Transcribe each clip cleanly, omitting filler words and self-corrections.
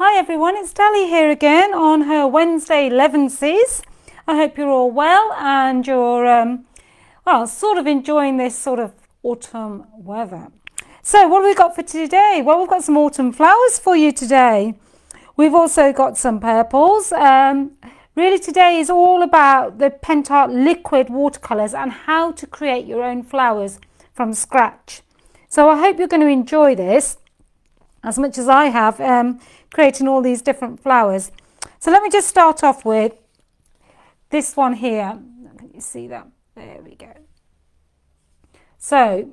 Hi everyone, it's Dali here again on her Wednesday 11ses. I hope you're all well and you're, sort of enjoying this sort of autumn weather. So what have we got for today? Well, we've got some autumn flowers for you today. We've also got some purples. Really today is all about the Pentart Liquid Watercolours and how to create your own flowers from scratch. So I hope you're going to enjoy this as much as I have, creating all these different flowers. So let me just start off with this one here. Can you see that? There we go. So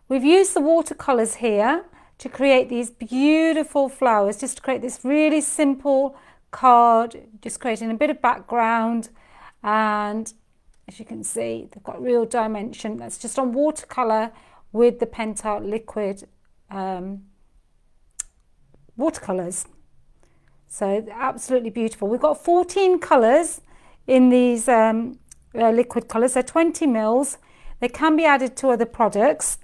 we've used the watercolours here to create these beautiful flowers, just to create this really simple card, just creating a bit of background, and as you can see, they've got real dimension. That's just on watercolour with the Pentart Liquid watercolours. So absolutely beautiful. We've got 14 colours in these liquid colours. They're 20 mils. They can be added to other products.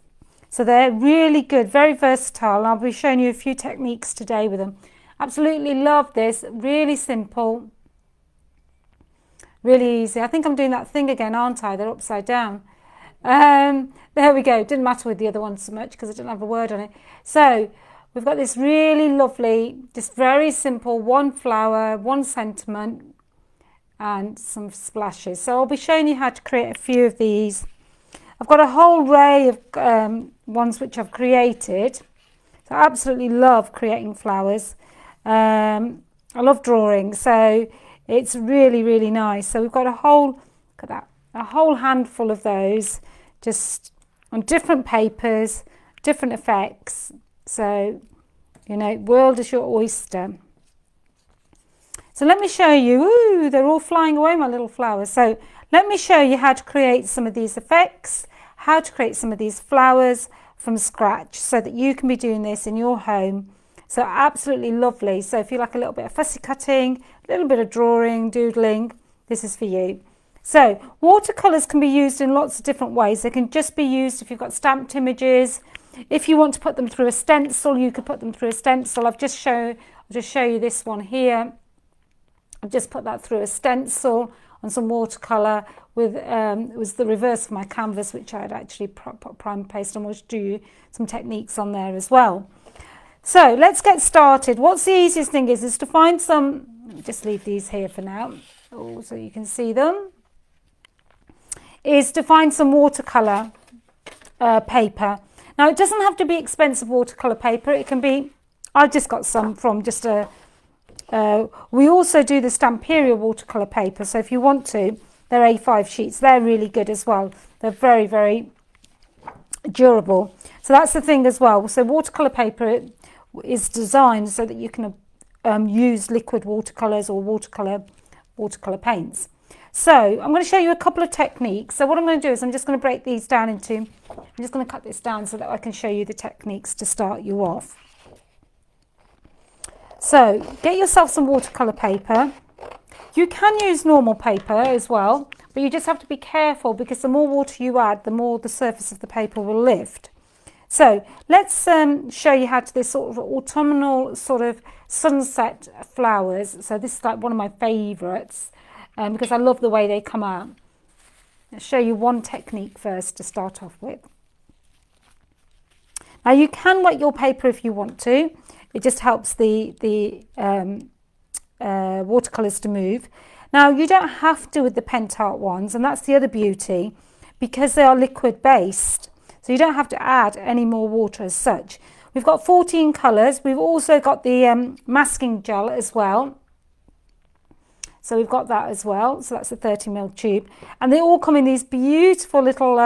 So they're really good, very versatile. I'll be showing you a few techniques today with them. Absolutely love this. Really simple. Really easy. I think I'm doing that thing again, aren't I? They're upside down. There we go. Didn't matter with the other one so much because I didn't have a word on it. So we've got this really lovely, just very simple, one flower, one sentiment, and some splashes. So I'll be showing you how to create a few of these. I've got a whole array of ones which I've created. So I absolutely love creating flowers. I love drawing, so it's really, really nice. So we've got a whole, look at that, a whole handful of those, just on different papers, different effects. So, you know, world is your oyster. So let me show you. Ooh, they're all flying away, my little flowers. So let me show you how to create some of these effects, how to create some of these flowers from scratch so that you can be doing this in your home. So absolutely lovely. So if you like a little bit of fussy cutting, a little bit of drawing, doodling, this is for you. So watercolours can be used in lots of different ways. They can just be used if you've got stamped images. If you want to put them through a stencil, you could put them through a stencil. I'll just show you this one here. I've just put that through a stencil on some watercolour with it was the reverse of my canvas, which I had actually put prime paste on. We'll do some techniques on there as well. So let's get started. What's the easiest thing is to find some, let me just leave these here for now, so you can see them, is to find some watercolour paper. Now it doesn't have to be expensive watercolour paper. It can be, I've just got some from just a, we also do the Stamperia watercolour paper. So if you want to, they're A5 sheets. They're really good as well. They're very, very durable. So that's the thing as well. So watercolour paper is designed so that you can use liquid watercolours or watercolour paints. So I'm going to show you a couple of techniques. So what I'm going to do is I'm just going to break these down into, I'm just going to cut this down so that I can show you the techniques to start you off. So get yourself some watercolour paper. You can use normal paper as well, but you just have to be careful because the more water you add, the more the surface of the paper will lift. So let's show you how to this sort of autumnal sort of sunset flowers. So this is like one of my favourites because I love the way they come out. I'll show you one technique first to start off with. Now you can wet your paper if you want to. It just helps the watercolours to move. Now you don't have to with the Pentart ones, and that's the other beauty, because they are liquid based. So you don't have to add any more water as such. We've got 14 colours. We've also got the masking gel as well. So we've got that as well. So that's a 30ml tube. And they all come in these beautiful little,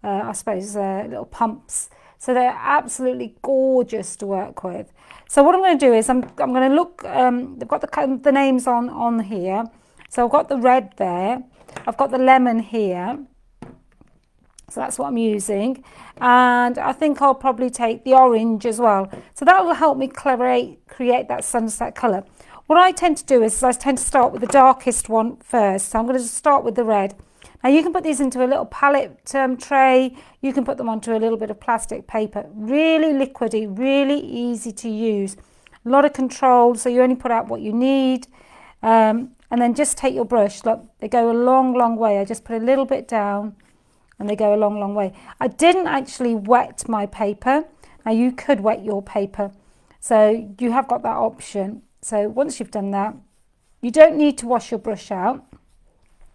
I suppose, little pumps. So they're absolutely gorgeous to work with. So what I'm going to do is I'm going to look, they've got the names on here. So I've got the red there. I've got the lemon here. So that's what I'm using, and I think I'll probably take the orange as well. So that will help me create that sunset colour. What I tend to do is I tend to start with the darkest one first. So I'm going to start with the red. Now you can put these into a little palette tray. You can put them onto a little bit of plastic paper. Really liquidy, really easy to use. A lot of control, so you only put out what you need. And then just take your brush. Look, they go a long, long way. I just put a little bit down and they go a long, long way. I didn't actually wet my paper. Now you could wet your paper. So you have got that option. So once you've done that, you don't need to wash your brush out,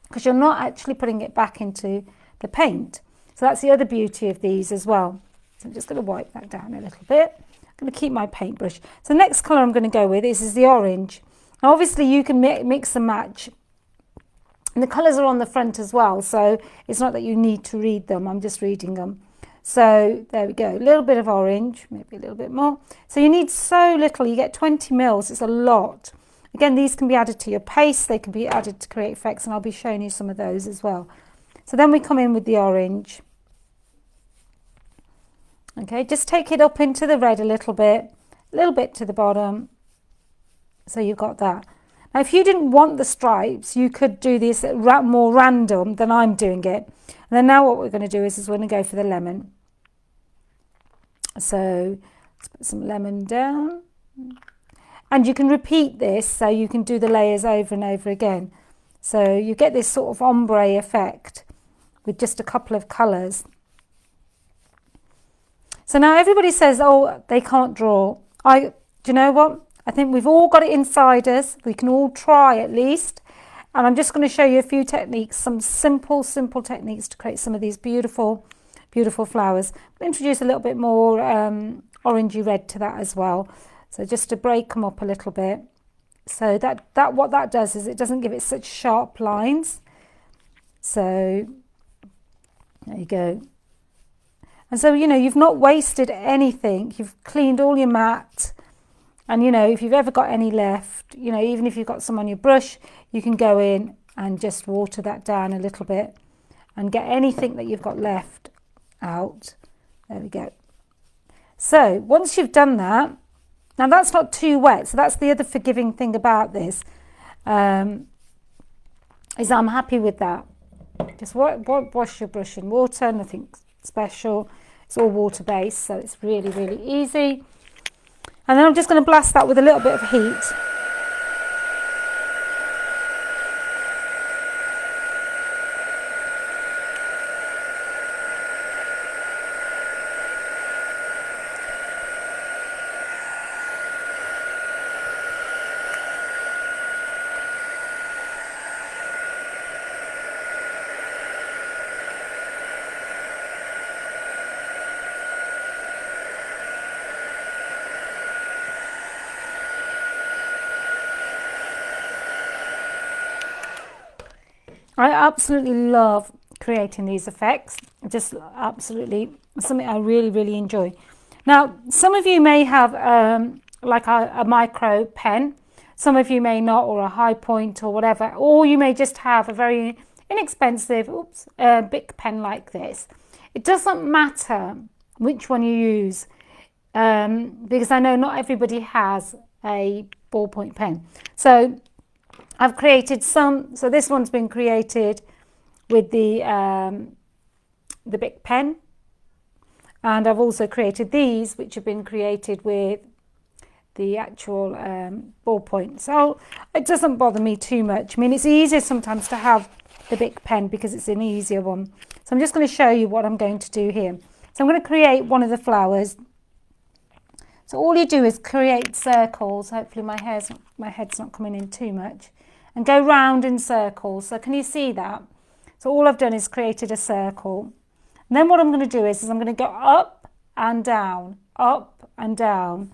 because you're not actually putting it back into the paint. So that's the other beauty of these as well. So I'm just going to wipe that down a little bit. I'm going to keep my paintbrush. So the next colour I'm going to go with is the orange. Now obviously you can mix and match. And the colours are on the front as well, so it's not that you need to read them. I'm just reading them. So there we go, a little bit of orange, maybe a little bit more. So you need so little, you get 20 mils, it's a lot. Again, these can be added to your paste, they can be added to create effects, and I'll be showing you some of those as well. So then we come in with the orange. Okay, just take it up into the red a little bit to the bottom. So you've got that. Now, if you didn't want the stripes, you could do this more random than I'm doing it. And then now what we're going to do is we're going to go for the lemon. So let's put some lemon down. And you can repeat this, so you can do the layers over and over again. So you get this sort of ombre effect with just a couple of colours. So now everybody says, oh, they can't draw. Do you know what? I think we've all got it inside us. We can all try at least. And I'm just going to show you a few techniques, some simple techniques to create some of these beautiful, beautiful flowers. I'll introduce a little bit more orangey red to that as well. So just to break them up a little bit. So what that does is it doesn't give it such sharp lines. So there you go. And so, you know, you've not wasted anything. You've cleaned all your matte. And, you know, if you've ever got any left, you know, even if you've got some on your brush, you can go in and just water that down a little bit and get anything that you've got left out. There we go. So once you've done that, now that's not too wet. So that's the other forgiving thing about this, is I'm happy with that. Just wash your brush in water, nothing special. It's all water based, so it's really, really easy. And then I'm just going to blast that with a little bit of heat. I absolutely love creating these effects. Just absolutely something I really, really enjoy. Now, some of you may have like a micro pen. Some of you may not, or a high point or whatever. Or you may just have a very inexpensive Bic pen like this. It doesn't matter which one you use, because I know not everybody has a ballpoint pen. So I've created some. So this one's been created with the Bic pen, and I've also created these, which have been created with the actual ballpoint. So it doesn't bother me too much. I mean, it's easier sometimes to have the Bic pen because it's an easier one. So I'm just going to show you what I'm going to do here. So I'm going to create one of the flowers. So all you do is create circles. Hopefully my head's not coming in too much. And go round in circles. So can you see that? So all I've done is created a circle. And then what I'm going to do is I'm going to go up and down, up and down.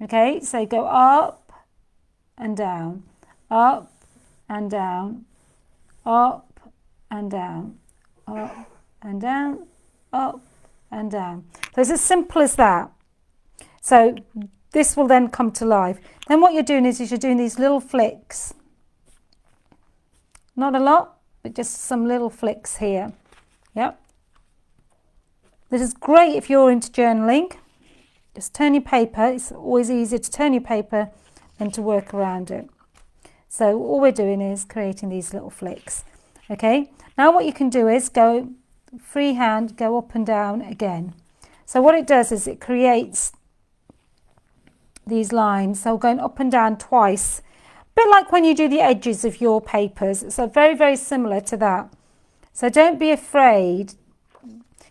Okay, so go up and down, up and down, up and down, up and down, up and down. So it's as simple as that. So this will then come to life. Then what you're doing is you're doing these little flicks. Not a lot, but just some little flicks here. Yep. This is great if you're into journaling. Just turn your paper. It's always easier to turn your paper than to work around it. So all we're doing is creating these little flicks. Okay, now what you can do is go freehand, go up and down again. So what it does is it creates these lines, so going up and down twice, a bit like when you do the edges of your papers. So very, very similar to that. So don't be afraid,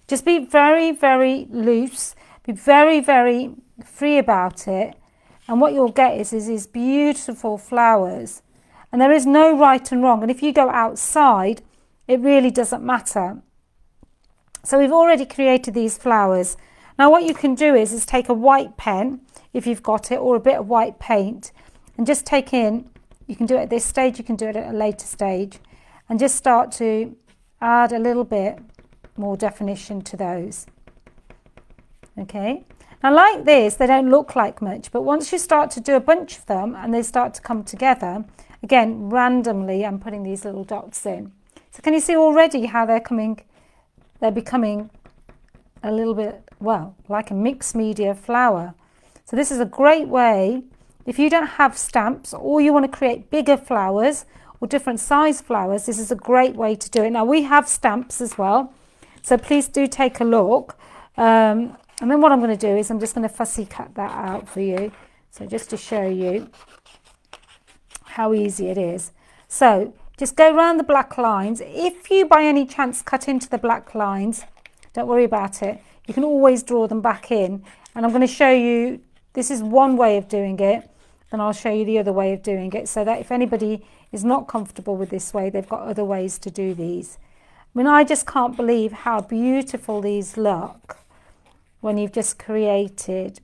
just be very, very loose, be very, very free about it, and what you'll get is these beautiful flowers. And there is no right and wrong, and if you go outside, it really doesn't matter. So we've already created these flowers. Now what you can do is take a white pen, if you've got it, or a bit of white paint, and just take in, you can do it at this stage, you can do it at a later stage, and just start to add a little bit more definition to those. Okay, now like this, they don't look like much, but once you start to do a bunch of them and they start to come together, again, randomly, I'm putting these little dots in. So can you see already how they're becoming a little bit, well, like a mixed media flower. So this is a great way, if you don't have stamps or you want to create bigger flowers or different size flowers, this is a great way to do it. Now we have stamps as well, so please do take a look. And then what I'm going to do is I'm just going to fussy cut that out for you. So just to show you how easy it is. So just go around the black lines. If you by any chance cut into the black lines, don't worry about it. You can always draw them back in. And I'm going to show you, this is one way of doing it, then I'll show you the other way of doing it, so that if anybody is not comfortable with this way, they've got other ways to do these. I mean, I just can't believe how beautiful these look when you've just created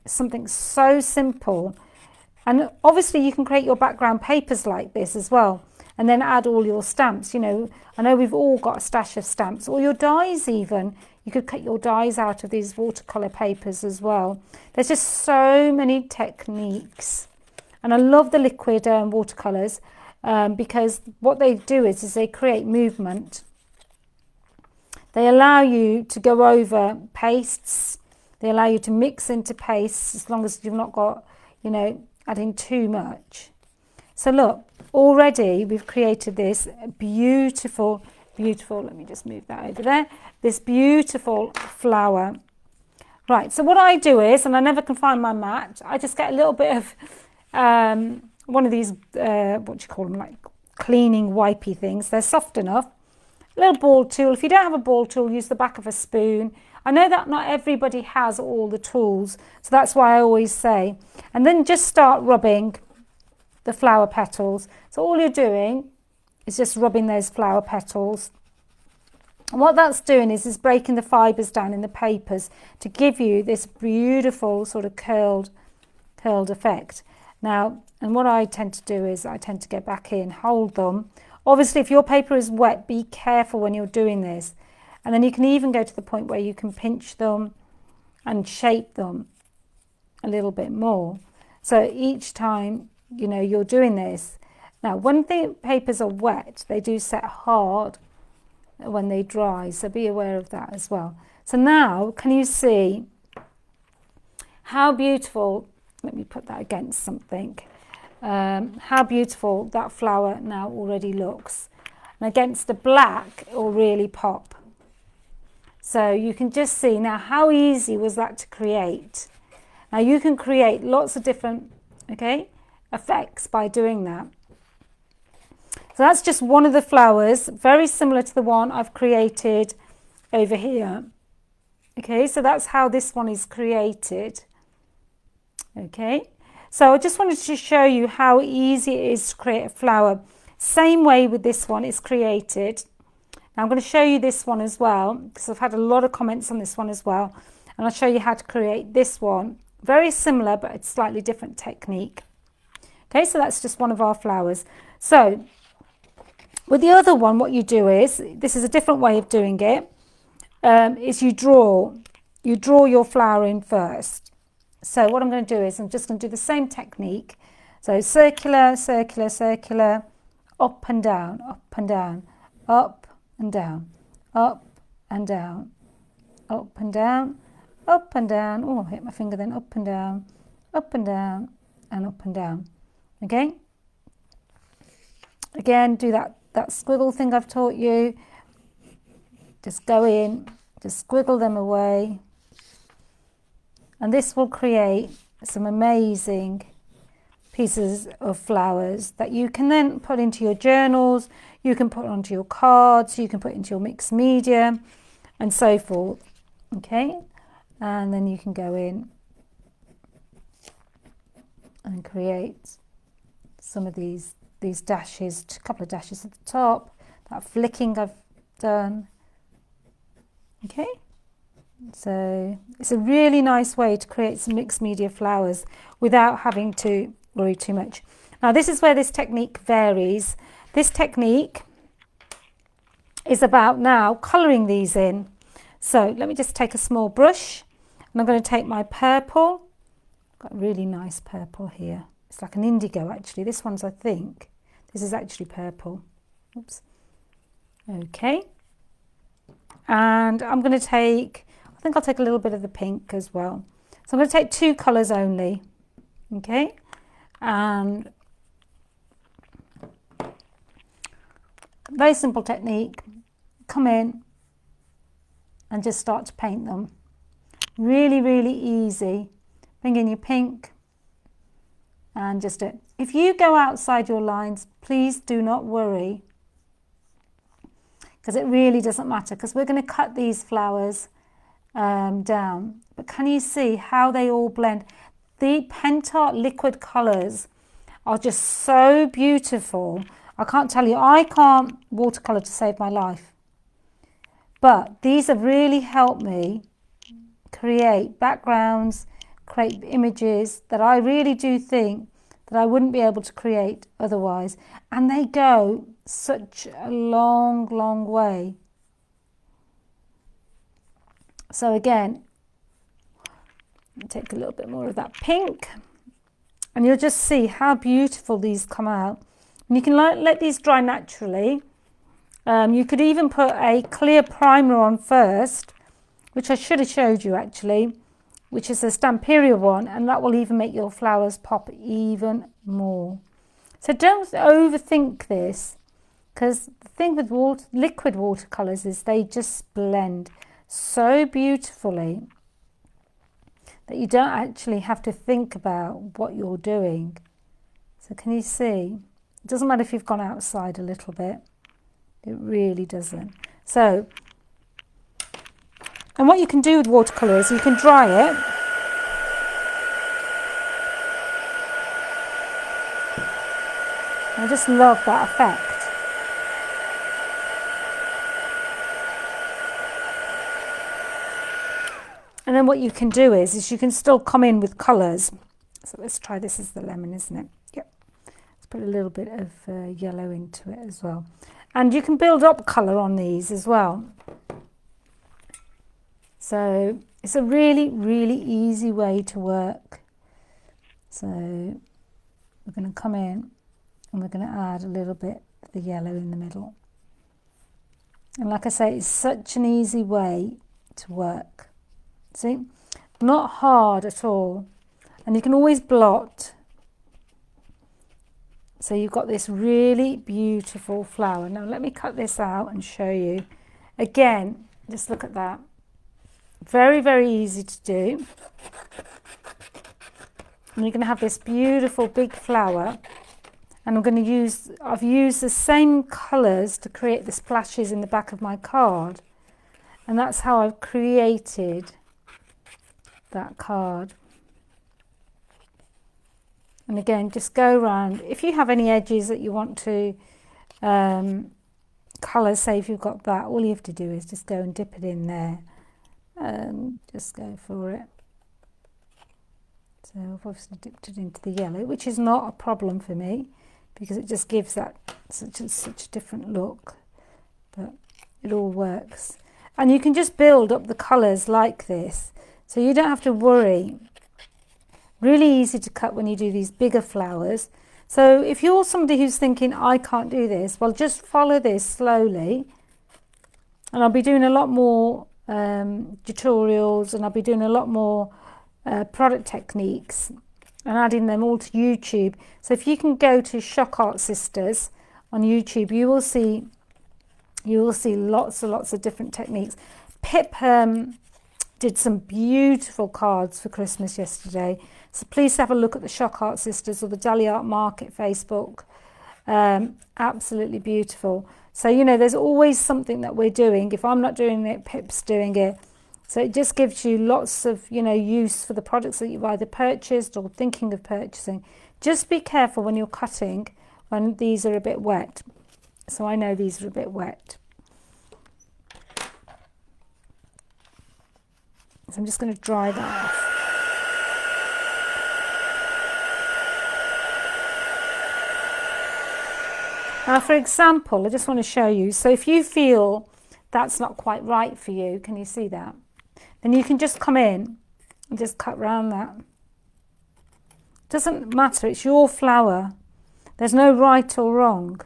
something so simple. And obviously you can create your background papers like this as well, and then add all your stamps. You know, I know we've all got a stash of stamps, or your dies even. You could cut your dies out of these watercolour papers as well. There's just so many techniques. And I love the liquid watercolours because what they do is they create movement. They allow you to go over pastes. They allow you to mix into pastes as long as you've not got, you know, adding too much. So look, already we've created this beautiful, let me just move that over there, this beautiful flower. Right, so what I do is, and I never can find my mat, I just get a little bit of one of these, what do you call them, like cleaning wipey things. They're soft enough. A little ball tool. If you don't have a ball tool, use the back of a spoon. I know that not everybody has all the tools, so that's why I always say. And then just start rubbing the flower petals. So all you're doing is just rubbing those flower petals. And what that's doing is breaking the fibres down in the papers to give you this beautiful sort of curled effect. Now, and what I tend to do is I tend to get back in, hold them. Obviously, if your paper is wet, be careful when you're doing this. And then you can even go to the point where you can pinch them and shape them a little bit more. So each time, you know, you're doing this. Now, when the papers are wet, they do set hard when they dry. So be aware of that as well. So now, can you see how beautiful, let me put that against something, how beautiful that flower now already looks. And against the black, it will really pop. So you can just see now how easy was that to create. Now you can create lots of different, okay, effects by doing that. So that's just one of the flowers, very similar to the one I've created over here. Okay, so that's how this one is created. Okay, so I just wanted to show you how easy it is to create a flower. Same way with this one, it's created. Now I'm going to show you this one as well, because I've had a lot of comments on this one as well. And I'll show you how to create this one. Very similar, but it's slightly different technique. Okay, so that's just one of our flowers. So with the other one, what you do is, this is a different way of doing it, is you draw your flower in first. So what I'm going to do is I'm just going to do the same technique. So circular, circular, circular, up and down, up and down, up and down, up and down, up and down, up and down. Oh, I hit my finger then. Up and down, up and down, and up and down. Okay? Again, do that that squiggle thing I've taught you. Just go in, just squiggle them away. And this will create some amazing pieces of flowers that you can then put into your journals, you can put onto your cards, you can put into your mixed media and so forth. Okay, and then you can go in and create some of these dashes, a couple of dashes at the top, that flicking I've done. Okay, so it's a really nice way to create some mixed media flowers without having to worry too much. Now this is where this technique varies. This technique is about now colouring these in. So let me just take a small brush and I'm going to take my purple. Got a really nice purple here. It's like an indigo actually. This one's, I think, this is actually purple. Oops. Okay. And I'm going to take, I think I'll take a little bit of the pink as well. So I'm going to take 2 colours only. Okay. And very simple technique. Come in and just start to paint them. Really, really easy. Bring in your pink and just do it. If you go outside your lines, please do not worry, because it really doesn't matter, because we're going to cut these flowers down. But can you see how they all blend? The Pentart Liquid Colours are just so beautiful. I can't tell you, I can't watercolour to save my life. But these have really helped me create backgrounds, create images that I really do think that I wouldn't be able to create otherwise. And they go such a long, long way. So again, take a little bit more of that pink and you'll just see how beautiful these come out. And you can let these dry naturally. You could even put a clear primer on first, which I should have showed you actually, which is a Stamperia one, and that will even make your flowers pop even more. So don't overthink this, because the thing with liquid watercolours is they just blend so beautifully that you don't actually have to think about what you're doing. So can you see? It doesn't matter if you've gone outside a little bit. It really doesn't. So, and what you can do with watercolour is you can dry it. I just love that effect. And then what you can do is you can still come in with colours. So let's try, this is the lemon, isn't it? Yep. Let's put a little bit of yellow into it as well. And you can build up colour on these as well. So it's a really, really easy way to work. So we're going to come in and we're going to add a little bit of the yellow in the middle. And like I say, it's such an easy way to work. See? Not hard at all. And you can always blot. So you've got this really beautiful flower. Now let me cut this out and show you. Again, just look at that. Very, very easy to do. And you're going to have this beautiful big flower. And I've used the same colours to create the splashes in the back of my card. And that's how I've created that card. And again, just go around. If you have any edges that you want to colour, say if you've got that, all you have to do is just go and dip it in there. And just go for it. So I've obviously dipped it into the yellow, which is not a problem for me because it just gives that such a different look. But it all works. And you can just build up the colours like this. So you don't have to worry. Really easy to cut when you do these bigger flowers. So if you're somebody who's thinking, I can't do this, well, just follow this slowly. And I'll be doing a lot more tutorials, and I'll be doing a lot more product techniques and adding them all to YouTube. So if you can go to Shock Art Sisters on YouTube, you will see lots and lots of different techniques. Pip did some beautiful cards for Christmas yesterday, so please have a look at the Shock Art Sisters or the Dally Art Market Facebook. Absolutely beautiful. So, you know, there's always something that we're doing. If I'm not doing it, Pip's doing it. So it just gives you lots of, you know, use for the products that you've either purchased or thinking of purchasing. Just be careful when you're cutting, when these are a bit wet. So I know these are a bit wet. So I'm just going to dry that off. Now, for example, I just want to show you. So if you feel that's not quite right for you, can you see that? Then you can just come in and just cut around that. Doesn't matter, it's your flower. There's no right or wrong.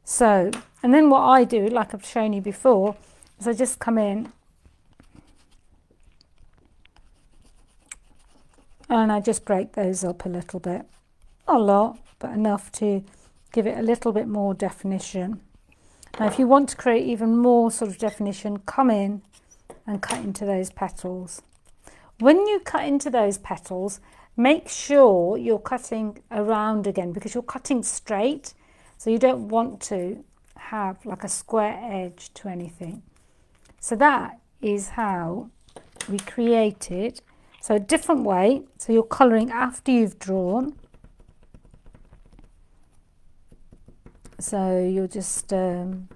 So, and then what I do, like I've shown you before, is I just come in and I just break those up a little bit. Not a lot, but enough to give it a little bit more definition. Now, if you want to create even more sort of definition, come in and cut into those petals. When you cut into those petals, make sure you're cutting around again, because you're cutting straight, so you don't want to have like a square edge to anything. So that is how we created. So a different way, so you're colouring after you've drawn. So you're just doing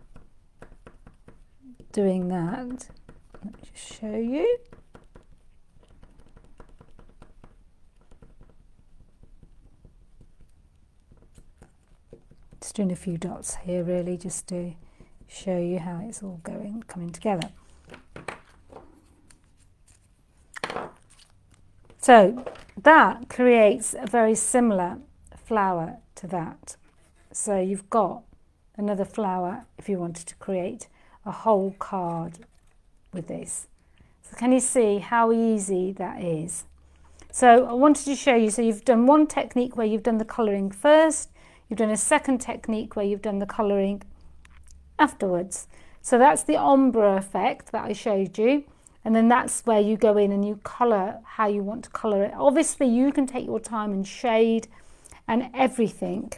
that. Let me just show you. Just doing a few dots here, really, just to show you how it's all coming together. So that creates a very similar flower to that. So you've got another flower if you wanted to create a whole card with this. So can you see how easy that is? So I wanted to show you, so you've done one technique where you've done the colouring first, you've done a second technique where you've done the colouring afterwards. So that's the ombre effect that I showed you, and then that's where you go in and you colour how you want to colour it. Obviously you can take your time and shade and everything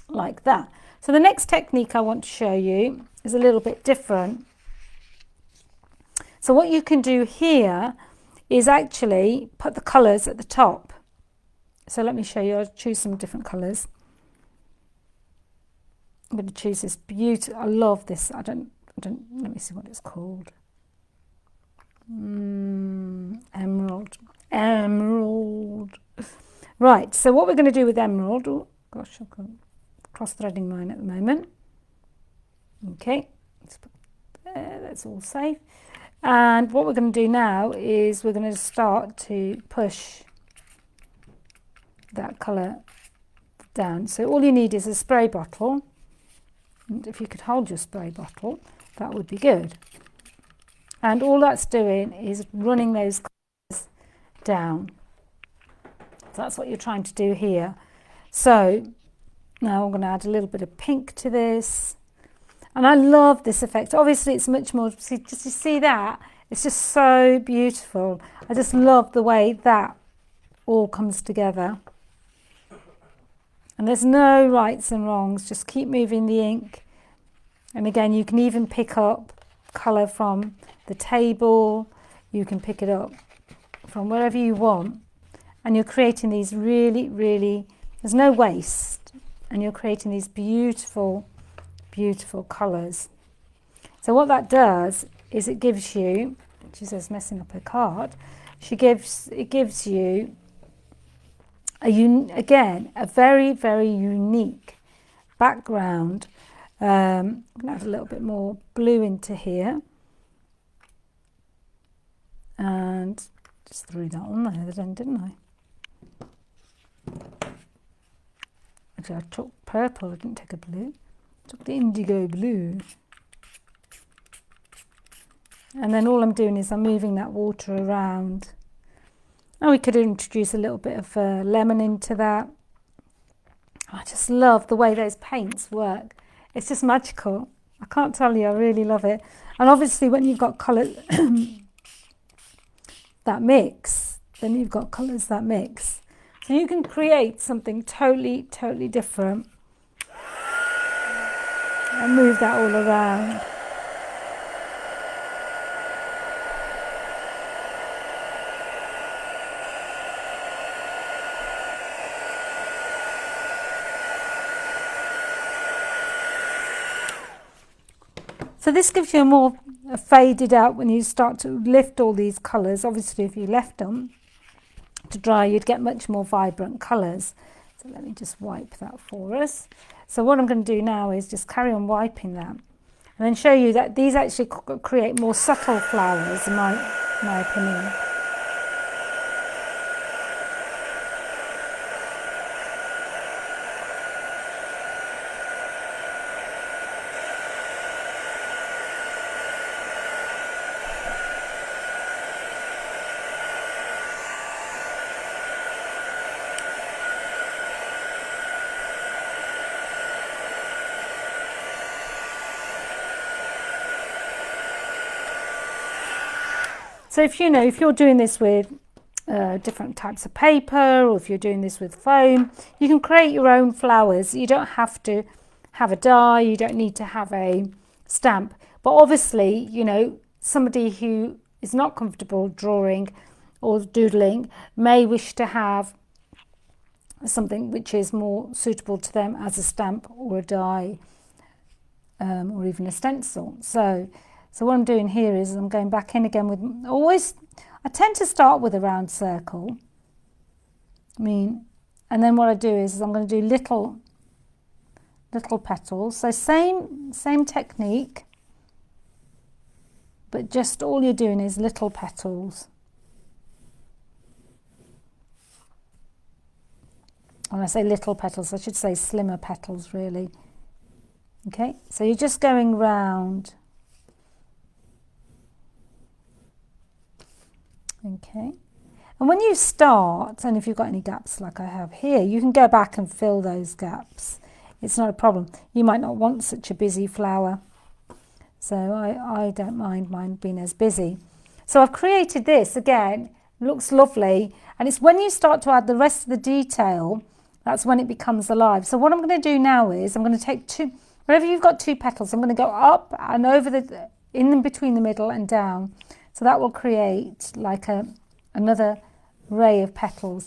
like that. So the next technique I want to show you is a little bit different. So what you can do here is actually put the colours at the top. So let me show you. I'll choose some different colours. I'm going to choose this beautiful, I love this, let me see what it's called. Emerald. Right, so what we're going to do with emerald, oh gosh, I've got cross-threading mine at the moment. Okay, let's put there, that's all safe. And what we're going to do now is we're going to start to push that colour down. So all you need is a spray bottle. And if you could hold your spray bottle, that would be good. And all that's doing is running those colours down. So that's what you're trying to do here. So now I'm going to add a little bit of pink to this. And I love this effect. Obviously it's much more, just you see that? It's just so beautiful. I just love the way that all comes together. And there's no rights and wrongs, just keep moving the ink. And again, you can even pick up colour from the table, you can pick it up from wherever you want. And you're creating these really, really, there's no waste. And you're creating these beautiful, beautiful colours. So what that does is it gives you, she says messing up her card, it gives you again a very, very unique background. I'm going to add a little bit more blue into here, and just threw that on there then, didn't I? Actually, I took purple, I didn't take a blue. I took the indigo blue. And then all I'm doing is I'm moving that water around. And we could introduce a little bit of lemon into that. I just love the way those paints work. It's just magical. I can't tell you, I really love it. And obviously when you've got colours that mix, then you've got colours that mix. So you can create something totally, totally different and move that all around. So this gives you a more faded out when you start to lift all these colours. Obviously if you left them to dry, you'd get much more vibrant colours. So let me just wipe that for us. So what I'm going to do now is just carry on wiping that and then show you that these actually create more subtle flowers in my opinion. So if you're doing this with different types of paper, or if you're doing this with foam, you can create your own flowers. You don't have to have a die, you don't need to have a stamp. But obviously, somebody who is not comfortable drawing or doodling may wish to have something which is more suitable to them as a stamp or a die, or even a stencil. So what I'm doing here is I'm going back in again with I tend to start with a round circle. And then what I do is I'm going to do little petals. So same technique, but just all you're doing is little petals. When I say little petals, I should say slimmer petals really. Okay, so you're just going round. Okay, and when you start, and if you've got any gaps like I have here, you can go back and fill those gaps. It's not a problem. You might not want such a busy flower, so I don't mind mine being as busy. So I've created this again, looks lovely, and it's when you start to add the rest of the detail, that's when it becomes alive. So what I'm going to do now is I'm going to take wherever you've got two petals, I'm going to go up and over in between the middle and down. So that will create like another ray of petals.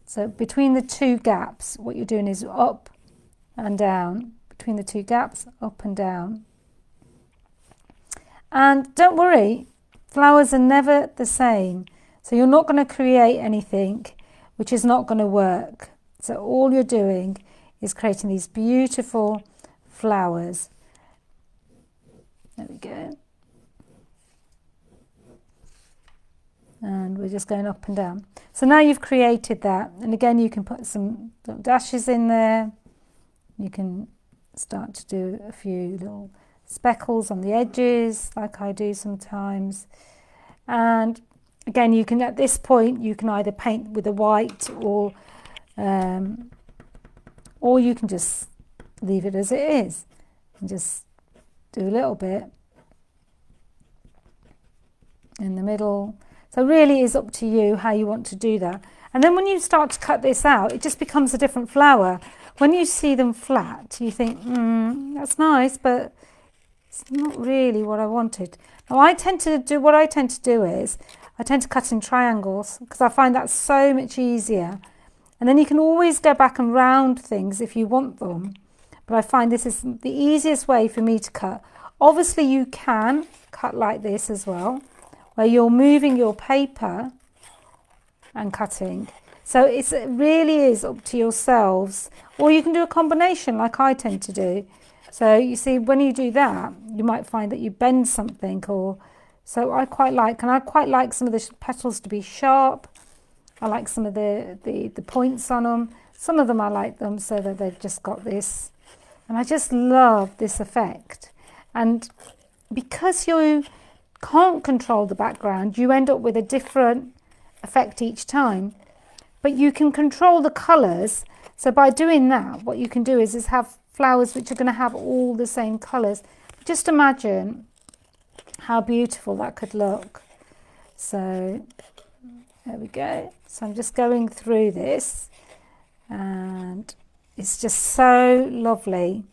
So between the two gaps, what you're doing is up and down. Between the two gaps, up and down. And don't worry, flowers are never the same. So you're not going to create anything which is not going to work. So all you're doing is creating these beautiful flowers. There we go. And we're just going up and down. So now you've created that, and again you can put some little dashes in there. You can start to do a few little speckles on the edges like I do sometimes. And again, you can, at this point, you can either paint with a white or you can just leave it as it is and just do a little bit in the middle. So really is up to you how you want to do that. And then when you start to cut this out, it just becomes a different flower. When you see them flat, you think, that's nice, but it's not really what I wanted. Now what I tend to do is I tend to cut in triangles because I find that so much easier. And then you can always go back and round things if you want them. But I find this is the easiest way for me to cut. Obviously you can cut like this as well, where you're moving your paper and cutting. So it really is up to yourselves. Or you can do a combination like I tend to do. So you see, when you do that, you might find that you bend something, or so I quite like some of the petals to be sharp. I like some of the points on them. Some of them I like them so that they've just got this. And I just love this effect. And because you can't control the background, you end up with a different effect each time. But you can control the colours So by doing that, what you can do is have flowers which are going to have all the same colours. Just imagine how beautiful that could look. So there we go. So I'm just going through this, and it's just so lovely.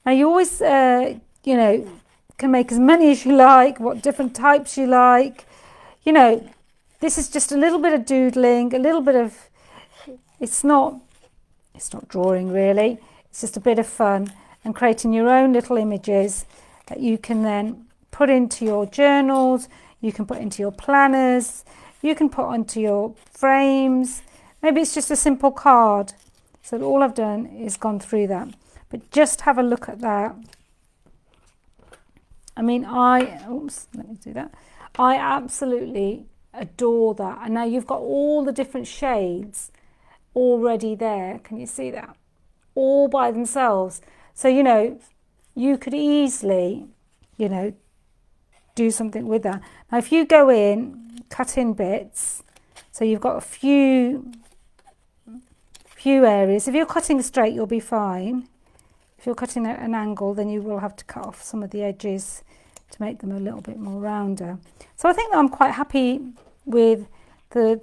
Now you always, you know, can make as many as you like, what different types you like. You know, this is just a little bit of doodling, a little bit of, it's not drawing really, it's just a bit of fun and creating your own little images that you can then put into your journals, you can put into your planners, you can put onto your frames. Maybe it's just a simple card. So all I've done is gone through that. But just have a look at that. I mean, let me do that. I absolutely adore that. And now you've got all the different shades already there. Can you see that? All by themselves. So, you know, you could easily, you know, do something with that. Now, if you go in, cut in bits, so you've got a few areas. If you're cutting straight, you'll be fine. If you're cutting at an angle, then you will have to cut off some of the edges to make them a little bit more rounder. So I think that I'm quite happy with the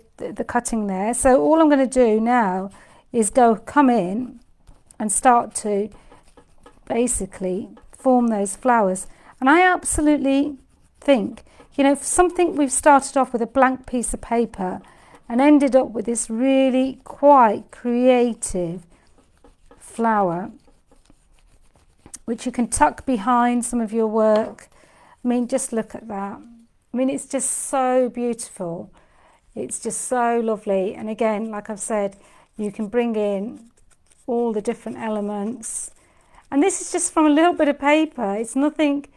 cutting there. So all I'm going to do now is come in and start to basically form those flowers. And I absolutely think, you know, something we've started off with a blank piece of paper and ended up with this really quite creative flower, which you can tuck behind some of your work. I mean, just look at that. I mean, it's just so beautiful. It's just so lovely. And again, like I've said, you can bring in all the different elements. And this is just from a little bit of paper. It's nothing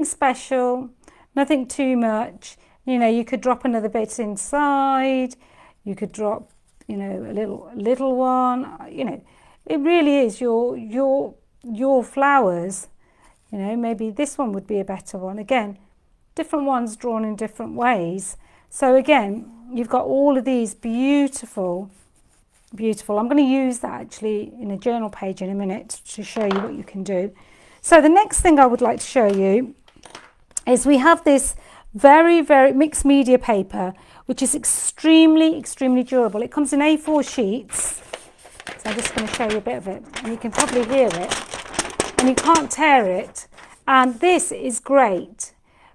special, nothing too much. You know, you could drop another bit inside. You could drop, you know, a little one. You know, it really is your flowers. You know, maybe this one would be a better one. Again, different ones drawn in different ways. So again, you've got all of these beautiful. I'm going to use that actually in a journal page in a minute to show you what you can do. So the next thing I would like to show you is we have this very, very mixed media paper, which is extremely durable. It comes in A4 sheets. So I'm just going to show you a bit of it, and you can probably hear it, and you can't tear it. And this is great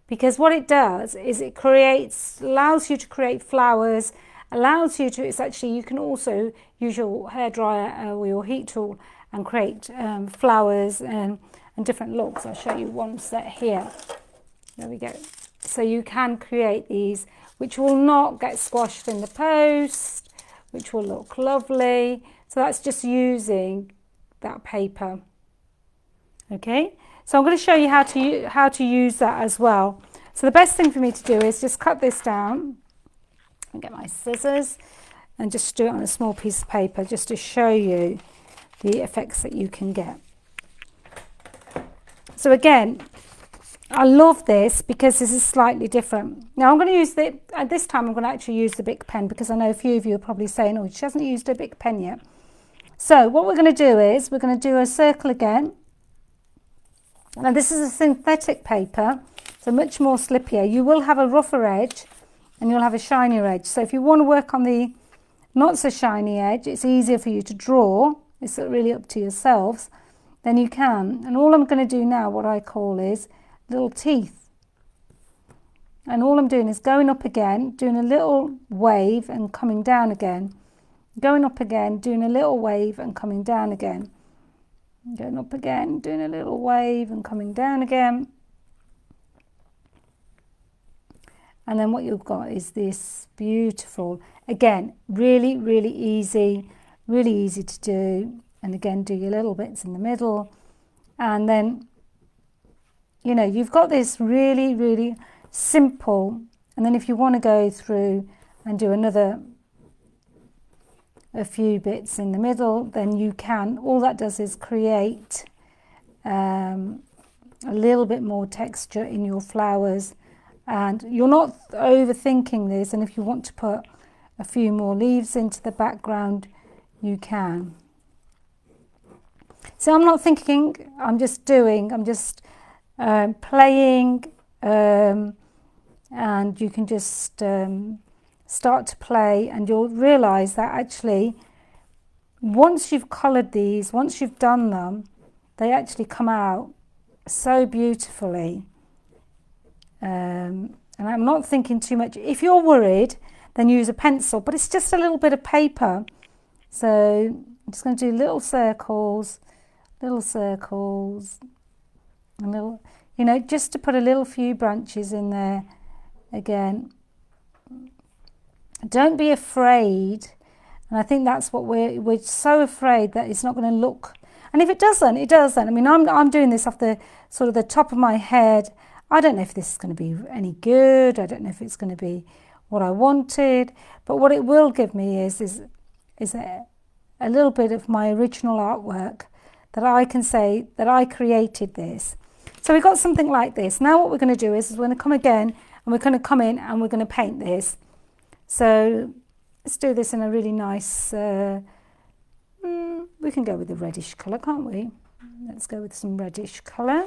because what it does is it allows you to create flowers, you can also use your hairdryer or your heat tool and create flowers and different looks. I'll show you one set here. There we go. So you can create these, which will not get squashed in the post, which will look lovely. So that's just using that paper. Okay, so I'm going to show you how to use that as well. So the best thing for me to do is just cut this down and get my scissors and just do it on a small piece of paper just to show you the effects that you can get. So again, I love this because this is slightly different. Now I'm going to use this time I'm going to actually use the Bic pen because I know a few of you are probably saying, oh, she hasn't used a Bic pen yet. So what we're going to do is we're going to do a circle again. Now this is a synthetic paper, so much more slippier. You will have a rougher edge and you'll have a shinier edge. So if you want to work on the not so shiny edge, it's easier for you to draw. It's really up to yourselves. Then you can. And all I'm going to do now, what I call is little teeth. And all I'm doing is going up again, doing a little wave and coming down again. Going up again, doing a little wave and coming down again. Going up again, doing a little wave and coming down again. And then what you've got is this beautiful, again, really easy to do. And again, do your little bits in the middle. And then, you know, you've got this really simple. And then if you want to go through and do a few bits in the middle, then you can. All that does is create a little bit more texture in your flowers. And you're not overthinking this. And if you want to put a few more leaves into the background, you can. So I'm not thinking, I'm just doing, I'm just playing, and you can just start to play, and you'll realise that actually once you've coloured these, once you've done them, they actually come out so beautifully. And I'm not thinking too much. If you're worried, then use a pencil, but it's just a little bit of paper. So I'm just going to do little circles, and little, you know, just to put a little few branches in there. Again, don't be afraid. And I think that's what we're so afraid that it's not going to look. And if it doesn't, it doesn't. I mean, I'm doing this off the sort of the top of my head. I don't know if this is going to be any good. I don't know if it's going to be what I wanted. But what it will give me is a little bit of my original artwork that I can say that I created this. So we've got something like this. Now what we're going to do is we're going to come again, and we're going to come in and we're going to paint this. So let's do this in a really nice, we can go with the reddish colour, can't we? Let's go with some reddish colour.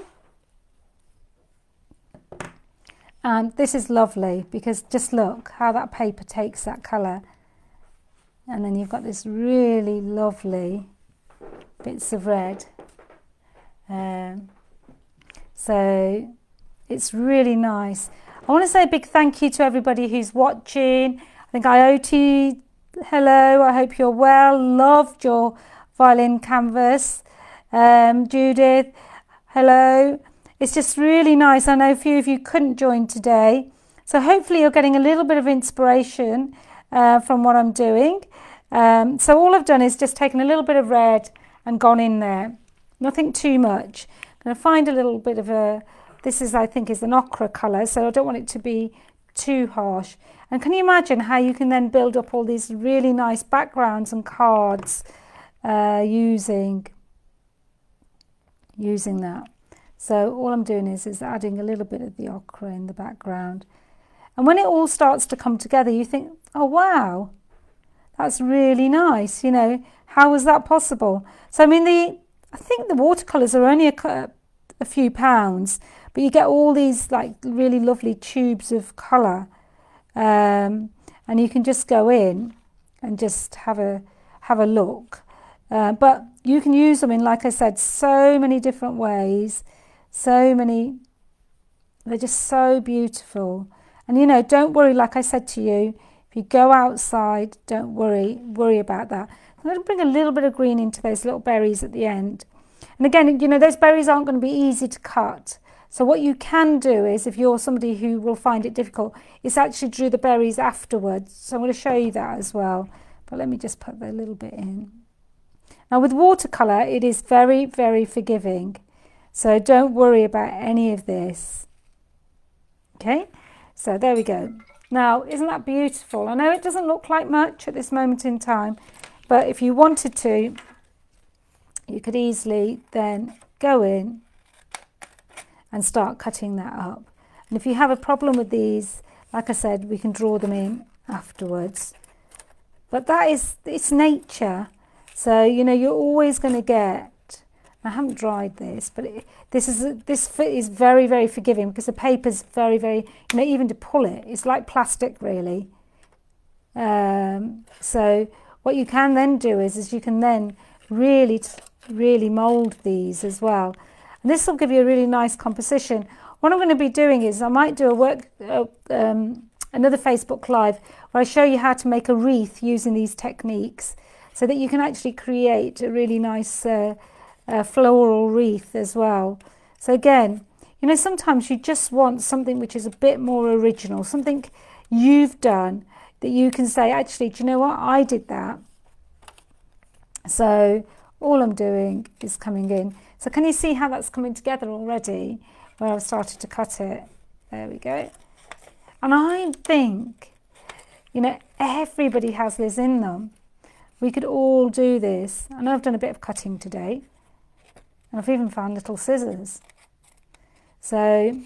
And this is lovely because just look how that paper takes that colour. And then you've got this really lovely bits of red. So it's really nice. I want to say a big thank you to everybody who's watching. I think IoT, hello, I hope you're well. Loved your violin canvas. Judith, hello. It's just really nice. I know a few of you couldn't join today. So hopefully you're getting a little bit of inspiration from what I'm doing. So all I've done is just taken a little bit of red and gone in there. Nothing too much. I'm going to find a little bit of a, this is, I think, is an ochre colour, so I don't want it to be too harsh. And can you imagine how you can then build up all these really nice backgrounds and cards using that. So all I'm doing is adding a little bit of the ochre in the background. And when it all starts to come together, you think, oh, wow, that's really nice. You know, how was that possible? So, I mean, I think the watercolours are only a few pounds, but you get all these like really lovely tubes of colour. And you can just go in and just have a look. But you can use them in, like I said, so many different ways. So many, they're just so beautiful. And you know, don't worry, like I said to you, if you go outside, don't worry about that. I'm going to bring a little bit of green into those little berries at the end. And again, you know, those berries aren't going to be easy to cut. So what you can do is, if you're somebody who will find it difficult, is actually do the berries afterwards. So I'm going to show you that as well. But let me just put a little bit in. Now with watercolour, it is very, very forgiving. So don't worry about any of this. Okay, so there we go. Now, isn't that beautiful? I know it doesn't look like much at this moment in time, but if you wanted to, you could easily then go in and start cutting that up. And if you have a problem with these, like I said, we can draw them in afterwards. But that is, it's nature. So, you know, you're always going to get, I haven't dried this, but this is very, very forgiving because the paper's very, very, you know, even to pull it, it's like plastic really. So what you can then do is you can then really mould these as well. And this will give you a really nice composition. What I'm going to be doing is I might do another Facebook Live where I show you how to make a wreath using these techniques so that you can actually create a really nice floral wreath as well. So again, you know, sometimes you just want something which is a bit more original, something you've done that you can say, actually, do you know what? I did that. So all I'm doing is coming in. So can you see how that's coming together already where I've started to cut it? There we go. And I think, you know, everybody has this in them. We could all do this. I know I've done a bit of cutting today. And I've even found little scissors. So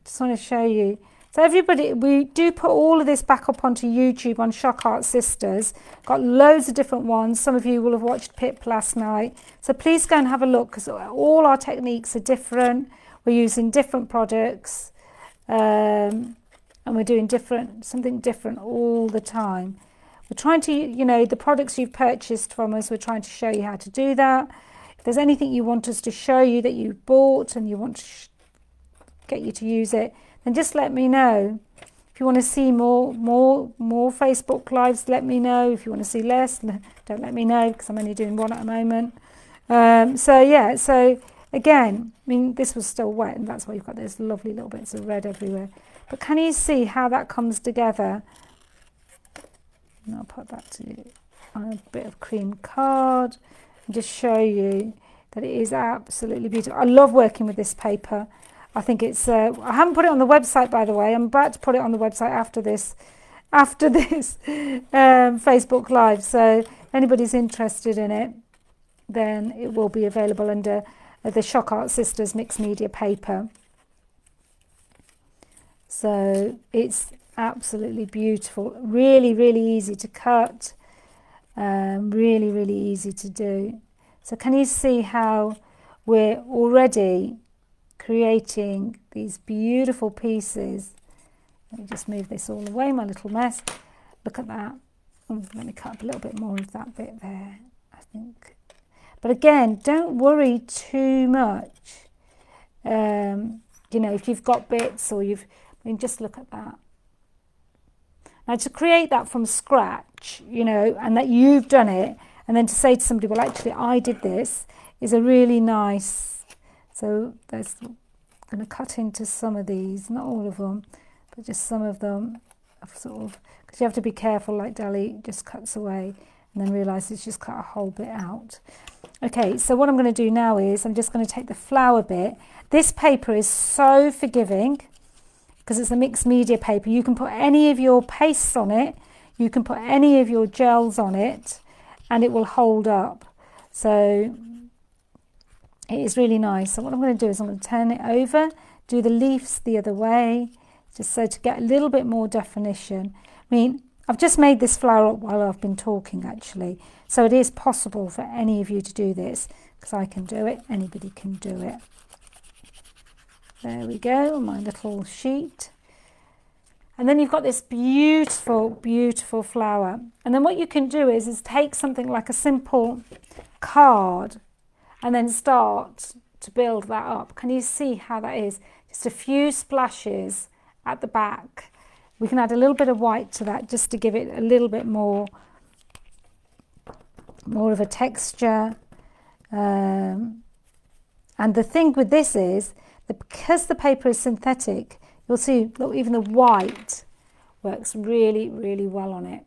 just want to show you. So everybody, we do put all of this back up onto YouTube on Shock Art Sisters. Got loads of different ones. Some of you will have watched Pip last night. So please go and have a look, because all our techniques are different. We're using different products, and we're doing something different all the time. We're trying to, you know, the products you've purchased from us, we're trying to show you how to do that. If there's anything you want us to show you that you bought and you want to get you to use it, then just let me know. If you want to see more Facebook Lives, let me know. If you want to see less, don't let me know, because I'm only doing one at the moment. So yeah, so again, I mean, this was still wet, and that's why you've got those lovely little bits of red everywhere. But can you see how that comes together? And I'll put that on a bit of cream card and just show you that it is absolutely beautiful. I love working with this paper. I think it's, I haven't put it on the website, by the way. I'm about to put it on the website after this Facebook Live. So if anybody's interested in it, then it will be available under the Shock Art Sisters mixed media paper. So it's absolutely beautiful. Really, really easy to cut. Really, really easy to do. So can you see how we're already creating these beautiful pieces? Let me just move this all away, my little mess. Look at that. Let me cut up a little bit more of that bit there, I think. But again, don't worry too much. You know, if you've got bits or I mean, just look at that. Now, to create that from scratch, you know, and that you've done it, and then to say to somebody, well, actually, I did this, is a really nice. So I'm going to cut into some of these, not all of them, but just some of them. I've sort of, because you have to be careful, like Dali just cuts away and then realises she's cut a whole bit out. Okay, so what I'm going to do now is I'm just going to take the flower bit. This paper is so forgiving, because it's a mixed media paper. You can put any of your pastes on it, you can put any of your gels on it, and it will hold up. So it is really nice. So what I'm going to do is I'm going to turn it over, do the leaves the other way, just so to get a little bit more definition. I mean, I've just made this flower up while I've been talking, actually. So it is possible for any of you to do this, because I can do it, anybody can do it. There we go, my little sheet. And then you've got this beautiful, beautiful flower. And then what you can do is take something like a simple card and then start to build that up. Can you see how that is? Just a few splashes at the back. We can add a little bit of white to that just to give it a little bit more of a texture. And the thing with this is that because the paper is synthetic, you'll see, look, even the white works really, really well on it.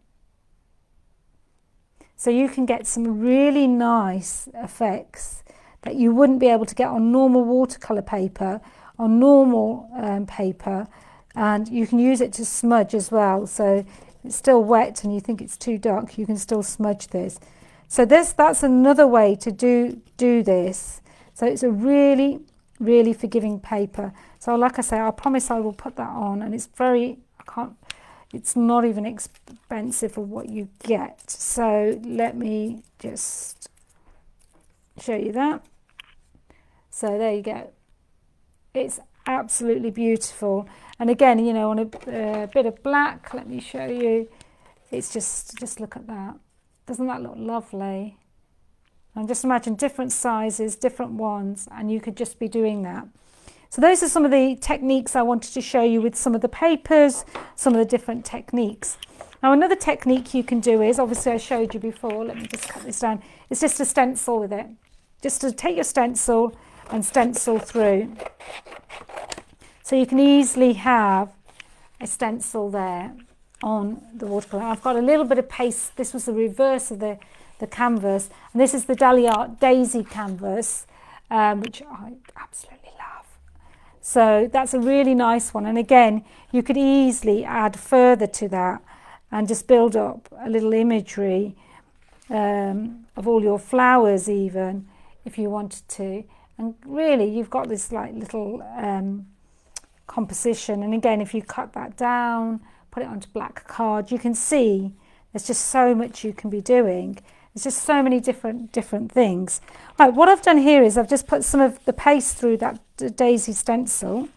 So you can get some really nice effects that you wouldn't be able to get on normal watercolour paper, on normal paper, and you can use it to smudge as well. So if it's still wet and you think it's too dark, you can still smudge this. So that's another way to do this. So it's a really, really forgiving paper. So like I say, I promise I will put that on, and it's it's not even expensive for what you get. So let me just show you that. So there you go. It's absolutely beautiful. And again, you know, on a bit of black, let me show you. It's just look at that. Doesn't that look lovely? And just imagine different sizes, different ones, and you could just be doing that. So those are some of the techniques I wanted to show you with some of the papers, some of the different techniques. Now another technique you can do is, obviously I showed you before, let me just cut this down, it's just to stencil with it. Just to take your stencil and stencil through. So you can easily have a stencil there on the watercolour. I've got a little bit of paste. This was the reverse of the canvas, and this is the Dali Art Daisy canvas, which I absolutely love. So that's a really nice one, and again you could easily add further to that and just build up a little imagery of all your flowers, even if you wanted to. And really you've got this like little composition. And again, if you cut that down, put it onto black card, you can see there's just so much you can be doing. There's just so many different things. Right, what I've done here is I've just put some of the paste through that daisy stencil.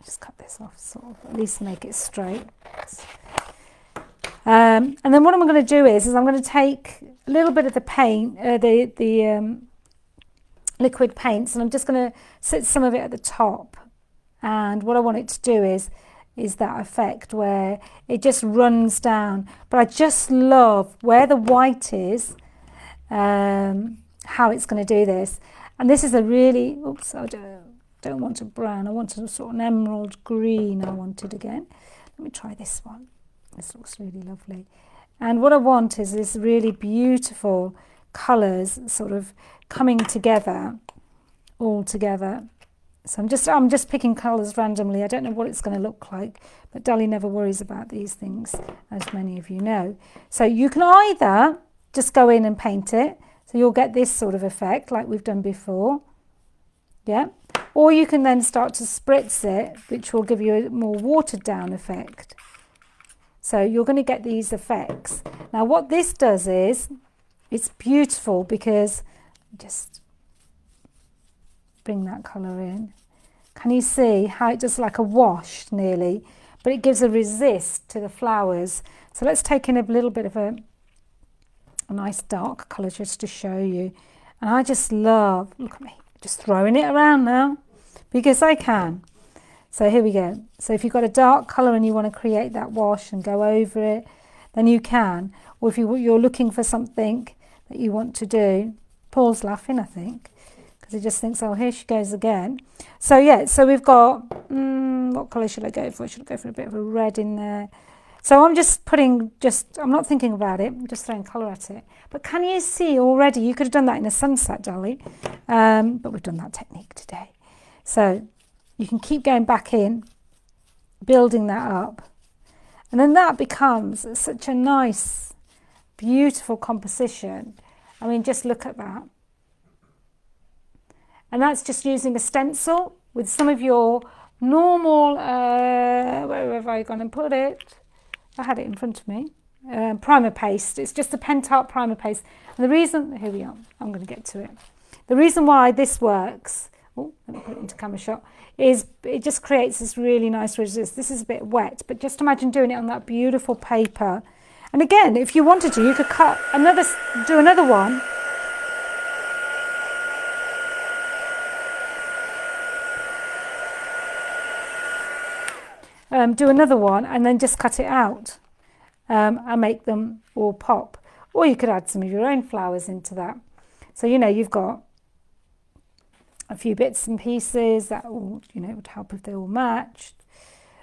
Just cut this off, sort of, at least make it straight. And then what I'm going to do is I'm going to take a little bit of the paint, the liquid paints, and I'm just going to sit some of it at the top. And what I want it to do is that effect where it just runs down. But I just love where the white is, how it's going to do this. And this is a really, oops, I don't want a brown, I want a sort of an emerald green I wanted again. Let me try this one. This looks really lovely. And what I want is this really beautiful colours sort of coming together, all together. So I'm just picking colours randomly. I don't know what it's going to look like, but Dali never worries about these things, as many of you know. So you can either just go in and paint it, so you'll get this sort of effect like we've done before, yeah. Or you can then start to spritz it, which will give you a more watered down effect. So you're going to get these effects. Now what this does is, it's beautiful because, just bring that colour in. Can you see how it does like a wash nearly, but it gives a resist to the flowers. So let's take in a little bit of a nice dark colour just to show you. And I just love, look at me, just throwing it around now because I can. So here we go. So if you've got a dark colour and you want to create that wash and go over it, then you can. Or if you're looking for something that you want to do, Paul's laughing, I think, because he just thinks, oh, here she goes again. So yeah, so we've got, what colour should I go for? Should I go for a bit of a red in there? So I'm just putting, I'm not thinking about it, I'm just throwing colour at it. But can you see already, you could have done that in a sunset, Dolly, but we've done that technique today. So you can keep going back in, building that up. And then that becomes such a nice, beautiful composition. I mean, just look at that. And that's just using a stencil with some of your normal, where have I gone and put it? I had it in front of me. Primer paste. It's just a Pentart primer paste. And the reason, here we are, I'm going to get to it. The reason why this works, oh, let me put it into camera shot, is it just creates this really nice resist. This is a bit wet, but just imagine doing it on that beautiful paper. And again, if you wanted to, you could do another one. Do another one and then just cut it out and make them all pop. Or you could add some of your own flowers into that. So, you know, you've got a few bits and pieces that will, you know, would help if they're all matched.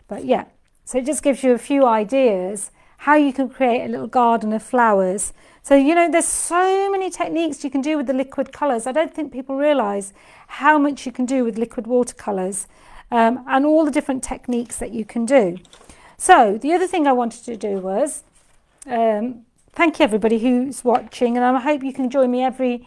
But yeah, so it just gives you a few ideas how you can create a little garden of flowers. So, you know, there's so many techniques you can do with the liquid colours. I don't think people realise how much you can do with liquid watercolours. And all the different techniques that you can do. So the other thing I wanted to do was thank you everybody who's watching, and I hope you can join me every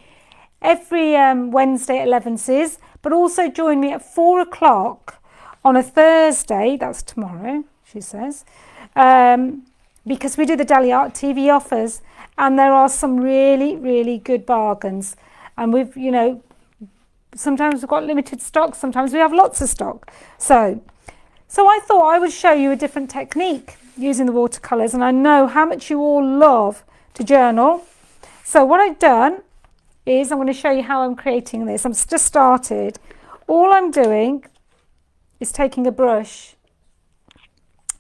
Wednesday at 11 sis, but also join me at 4 o'clock on a Thursday, that's tomorrow, she says, because we do the Dali Art TV offers, and there are some really, really good bargains, and we've, you know, sometimes we've got limited stock, sometimes we have lots of stock. So I thought I would show you a different technique using the watercolours, and I know how much you all love to journal. So what I've done is I'm going to show you how I'm creating this. I'm just started. All I'm doing is taking a brush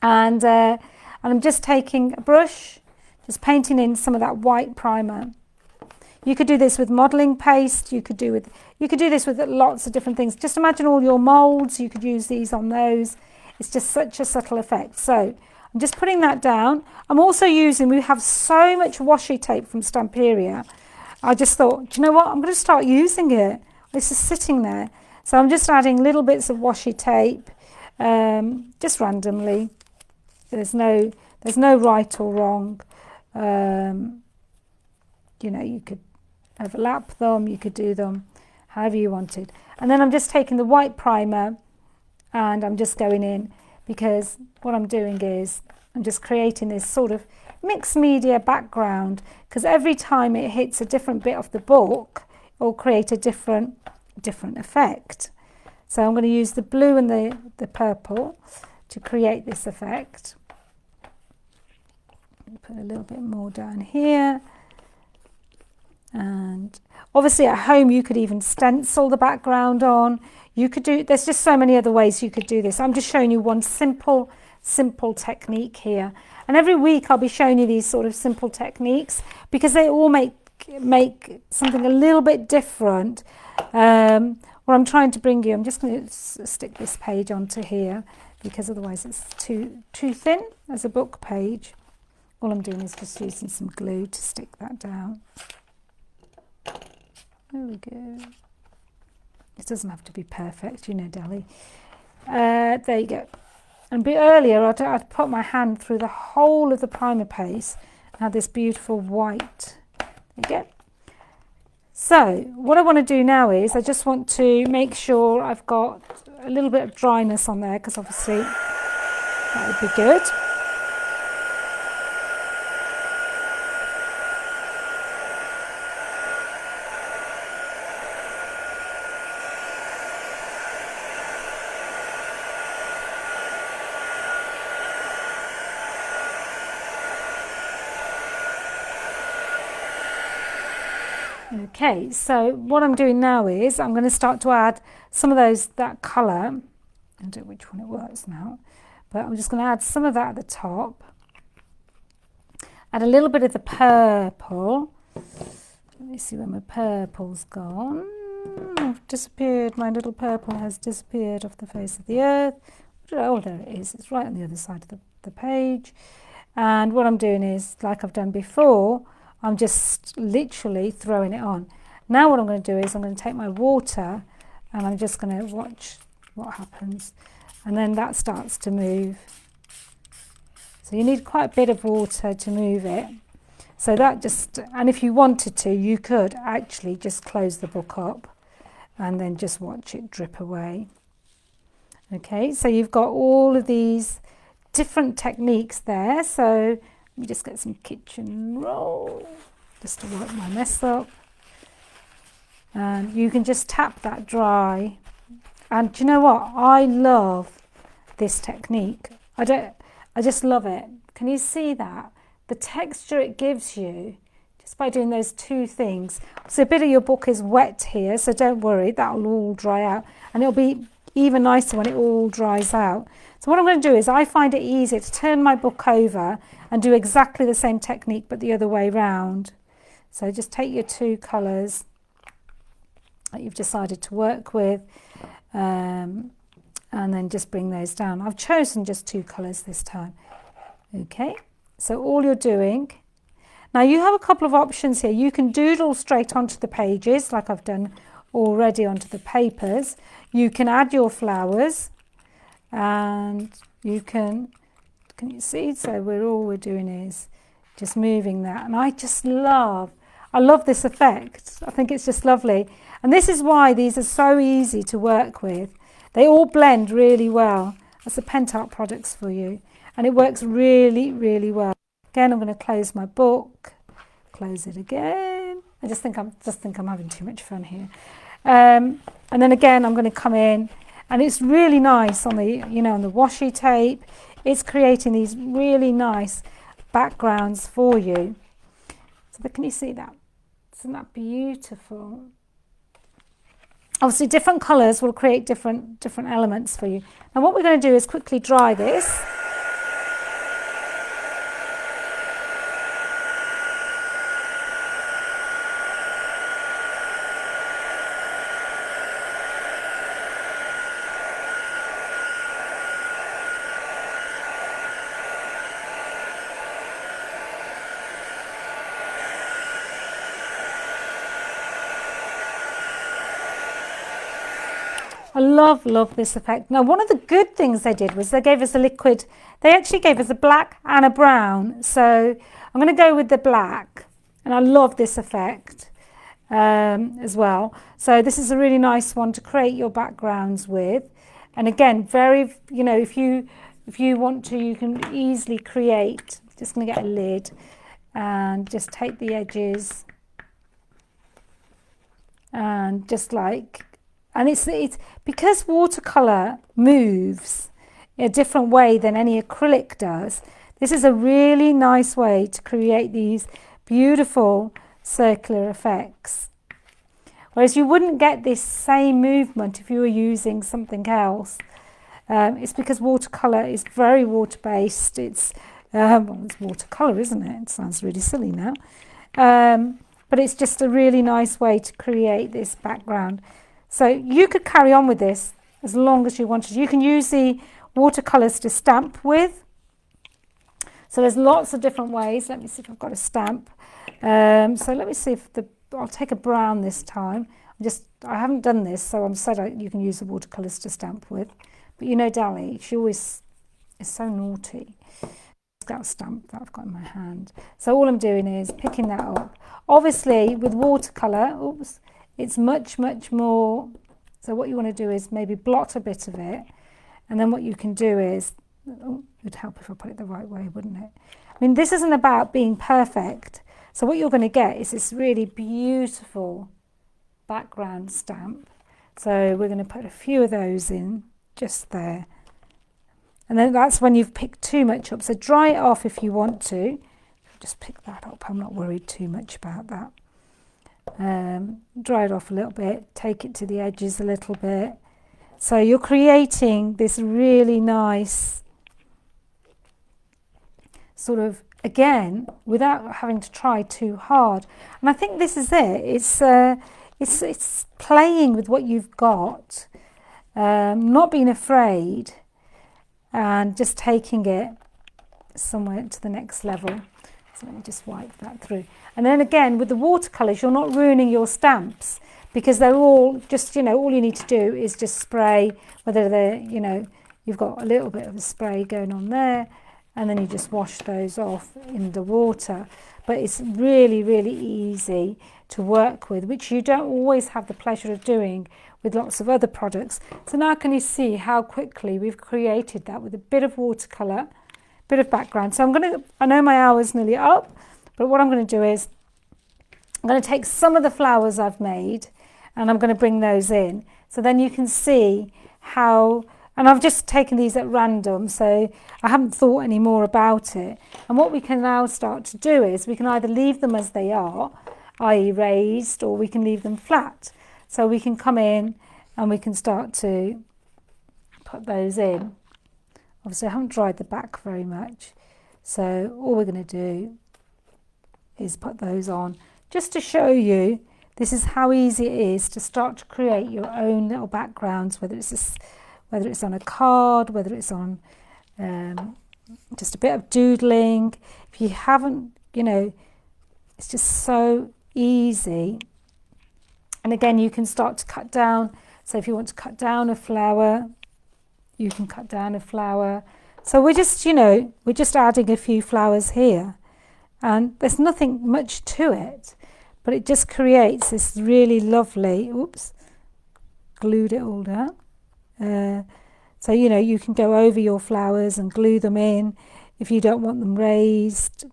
and I'm just taking a brush, just painting in some of that white primer. You could do this with modelling paste, you could do this with lots of different things. Just imagine all your moulds, you could use these on those. It's just such a subtle effect. So I'm just putting that down. I'm also using, we have so much washi tape from Stamperia. I just thought, do you know what, I'm going to start using it. This is sitting there. So I'm just adding little bits of washi tape, just randomly. There's no right or wrong. You know, you could overlap them, you could do them however you wanted. And then I'm just taking the white primer and I'm just going in, because what I'm doing is I'm just creating this sort of mixed media background, because every time it hits a different bit of the book, it will create a different effect. So I'm going to use the blue and the purple to create this effect. Put a little bit more down here. And obviously at home you could even stencil the background on. You could do, there's just so many other ways you could do this. I'm just showing you one simple technique here. And every week I'll be showing you these sort of simple techniques, because they all make something a little bit different. What I'm trying to bring you, I'm just going to stick this page onto here, because otherwise it's too thin as a book page. All I'm doing is just using some glue to stick that down. There we go. It doesn't have to be perfect, you know, Deli. There you go. And earlier I'd put my hand through the whole of the primer paste and had this beautiful white. There you go. So what I want to do now is I just want to make sure I've got a little bit of dryness on there, because obviously that would be good. Okay, so what I'm doing now is I'm going to start to add some of that colour. I don't know which one it was now, but I'm just going to add some of that at the top. Add a little bit of the purple. Let me see where my purple's gone. I've disappeared. My little purple has disappeared off the face of the earth. Oh, there it is. It's right on the other side of the page. And what I'm doing is, like I've done before, I'm just literally throwing it on. Now what I'm going to do is I'm going to take my water and I'm just going to watch what happens. And then that starts to move. So you need quite a bit of water to move it. So that just, and if you wanted to, you could actually just close the book up and then just watch it drip away. Okay, so you've got all of these different techniques there. So let me just get some kitchen roll just to wipe my mess up. And you can just tap that dry. And do you know what? I love this technique. I just love it. Can you see that? The texture it gives you just by doing those two things. So a bit of your book is wet here, so don't worry, that'll all dry out. And it'll be even nicer when it all dries out. So what I'm going to do is I find it easier to turn my book over and do exactly the same technique but the other way round. So just take your two colours that you've decided to work with and then just bring those down. I've chosen just two colours this time. Okay, so all you're doing, now you have a couple of options here. You can doodle straight onto the pages like I've done already onto the papers. You can add your flowers and you can you see? So all we're doing is just moving that. And I love this effect. I think it's just lovely. And this is why these are so easy to work with. They all blend really well. That's the Pentart products for you. And it works really, really well. Again, I'm going to close my book. Close it again. I just think I'm having too much fun here. And then again, I'm going to come in, and it's really nice on the, on the washi tape. It's creating these really nice backgrounds for you. So can you see that? Isn't that beautiful? Obviously, different colours will create different elements for you. Now, what we're going to do is quickly dry this. I love this effect. Now, one of the good things they did was they gave us a liquid. They actually gave us a black and a brown. So I'm going to go with the black. And I love this effect as well. So this is a really nice one to create your backgrounds with. And again, very, you know, if you want to, you can easily create. Just going to get a lid and just take the edges and just like, and it's because watercolor moves in a different way than any acrylic does. This is a really nice way to create these beautiful circular effects. Whereas you wouldn't get this same movement if you were using something else. It's because watercolour is very water-based. It's watercolour, isn't it? It sounds really silly now. But it's just a really nice way to create this background. So you could carry on with this as long as you wanted. You can use the watercolours to stamp with. So there's lots of different ways. Let me see if I've got a stamp. So let me see if I'll take a brown this time. I haven't done this, so I'm said you can use the watercolours to stamp with. But you know Dali, she always is so naughty. I've got a stamp that I've got in my hand. So all I'm doing is picking that up. Obviously, with watercolour, it's much, much more. So what you want to do is maybe blot a bit of it. And then what you can do is, it would help if I put it the right way, wouldn't it? I mean, this isn't about being perfect. So what you're going to get is this really beautiful background stamp. So we're going to put a few of those in just there. And then that's when you've picked too much up. So dry it off if you want to. Just pick that up. I'm not worried too much about that. Dry it off a little bit. Take it to the edges a little bit. So you're creating this really nice sort of, again, without having to try too hard. And I think this is it. It's playing with what you've got, not being afraid, and just taking it somewhere to the next level. So let me just wipe that through. And then again, with the watercolours, you're not ruining your stamps because they're all just, all you need to do is just spray, whether they're, you've got a little bit of a spray going on there, and then you just wash those off in the water. But it's really, really easy to work with, which you don't always have the pleasure of doing with lots of other products. So now can you see how quickly we've created that with a bit of watercolour, bit of background. So I know my hour's nearly up, but what I'm going to do is I'm going to take some of the flowers I've made and I'm going to bring those in. So then you can see how, and I've just taken these at random, so I haven't thought any more about it. And what we can now start to do is we can either leave them as they are, i.e. raised, or we can leave them flat. So we can come in and we can start to put those in. Obviously I haven't dried the back very much, so all we're going to do is put those on just to show you this is how easy it is to start to create your own little backgrounds, whether it's on a card, whether it's on just a bit of doodling. If you haven't, it's just so easy. And again, you can start to cut down. So if you want to cut down a flower, you can cut down a flower. So we're just, we're just adding a few flowers here. And there's nothing much to it, but it just creates this really lovely, glued it all down. So, you can go over your flowers and glue them in if you don't want them raised.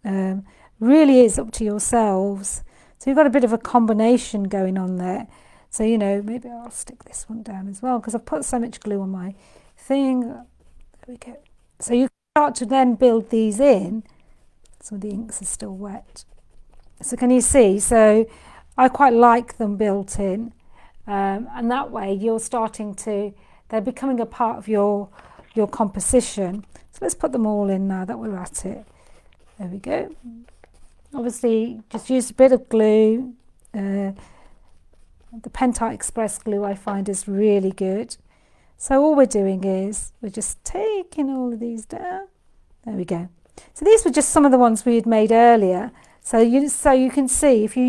Really is up to yourselves. So you've got a bit of a combination going on there. So, maybe I'll stick this one down as well because I've put so much glue on my thing. There we go. So you start to then build these in. Some of the inks are still wet. So can you see? So I quite like them built in. And that way they're becoming a part of your composition. So let's put them all in now that we're at it. There we go. Obviously, just use a bit of glue. The Pentart Express glue I find is really good. So all we're doing is we're just taking all of these down. There we go. So these were just some of the ones we had made earlier. So you can see if you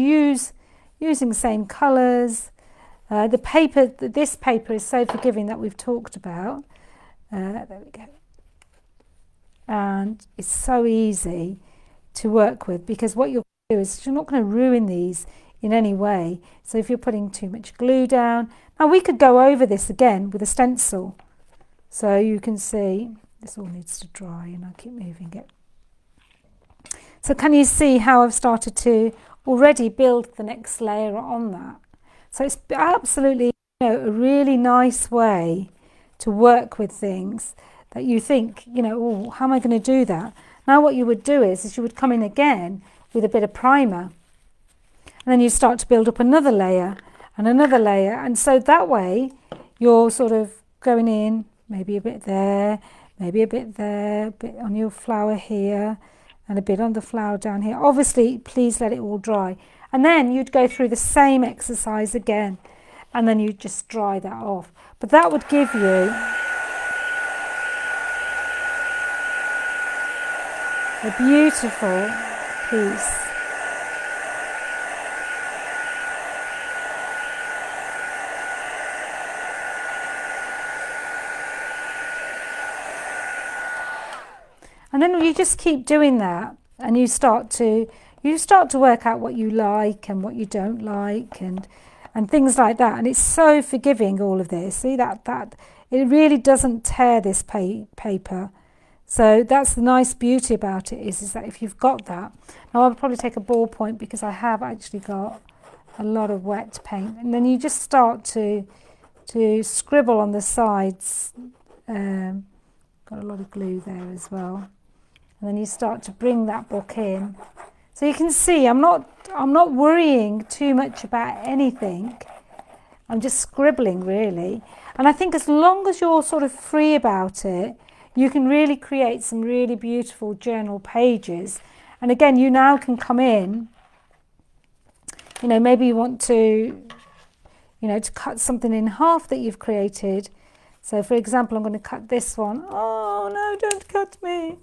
using the same colours. This paper is so forgiving that we've talked about. There we go. And it's so easy to work with because what you're going to do is you're not going to ruin these in any way. So if you're putting too much glue down, now we could go over this again with a stencil. So you can see this all needs to dry, and I'll keep moving it. So can you see how I've started to already build the next layer on that? So it's absolutely, a really nice way to work with things that you think, oh, how am I going to do that? Now what you would do is you would come in again with a bit of primer, and then you start to build up another layer and another layer, and so that way you're sort of going in, maybe a bit there, maybe a bit there, a bit on your flower here, and a bit on the flower down here. Obviously, please let it all dry. And then you'd go through the same exercise again, and then you just dry that off. But that would give you a beautiful piece. And then you just keep doing that, and you start to work out what you like and what you don't like, and things like that. And it's so forgiving, all of this. See that it really doesn't tear this paper. So that's the nice beauty about it, is that if you've got that. Now I'll probably take a ballpoint because I have actually got a lot of wet paint, and then you just start to scribble on the sides. Got a lot of glue there as well. And then you start to bring that book in. So you can see I'm not worrying too much about anything. I'm just scribbling, really. And I think as long as you're sort of free about it, you can really create some really beautiful journal pages. And again, you now can come in, maybe you want to, to cut something in half that you've created. So for example, I'm going to cut this one. Oh no, don't cut me.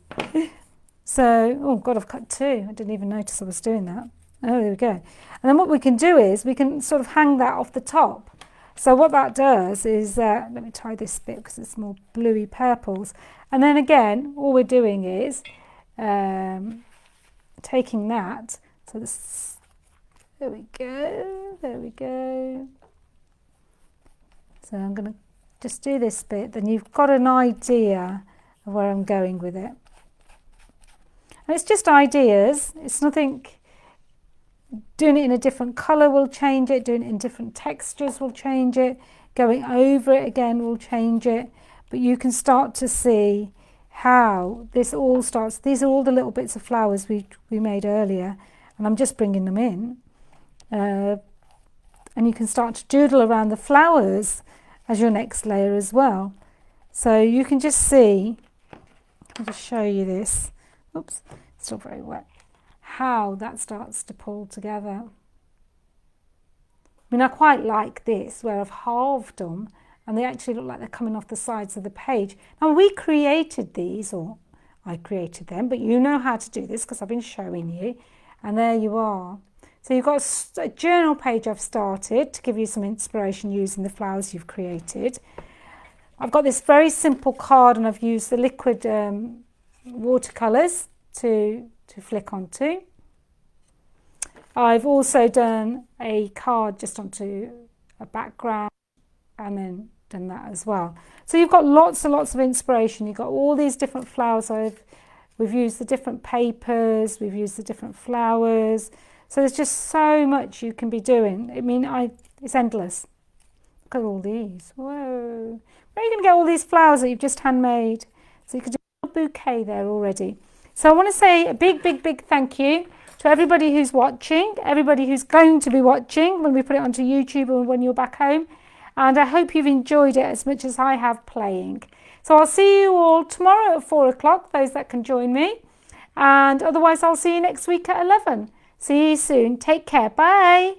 So, oh God, I've cut two. I didn't even notice I was doing that. Oh, there we go. And then what we can do is we can sort of hang that off the top. So what that does is, let me try this bit because it's more bluey purples. And then again, all we're doing is taking that. So this, there we go, there we go. So I'm going to just do this bit, then you've got an idea of where I'm going with it. And it's just ideas, it's nothing. Doing it in a different colour will change it, doing it in different textures will change it, going over it again will change it, but you can start to see how this all starts. These are all the little bits of flowers we made earlier, and I'm just bringing them in. And you can start to doodle around the flowers as your next layer as well. So you can just see, I'll just show you this. Oops, it's still very wet. How that starts to pull together. I mean, I quite like this, where I've halved them and they actually look like they're coming off the sides of the page. Now, we created these, or I created them, but you know how to do this because I've been showing you. And there you are. So you've got a journal page I've started to give you some inspiration using the flowers you've created. I've got this very simple card, and I've used the liquid watercolours to flick onto. I've also done a card just onto a background, and then done that as well. So you've got lots and lots of inspiration. You've got all these different flowers. We've used the different papers, we've used the different flowers. So there's just so much you can be doing. I mean, it's endless. Look at all these. Whoa. Where are you going to get all these flowers that you've just handmade? So you could do a bouquet there already. So I want to say a big, big, big thank you to everybody who's watching, everybody who's going to be watching when we put it onto YouTube or when you're back home. And I hope you've enjoyed it as much as I have playing. So I'll see you all tomorrow at 4 o'clock, those that can join me. And otherwise, I'll see you next week at 11. See you soon. Take care. Bye.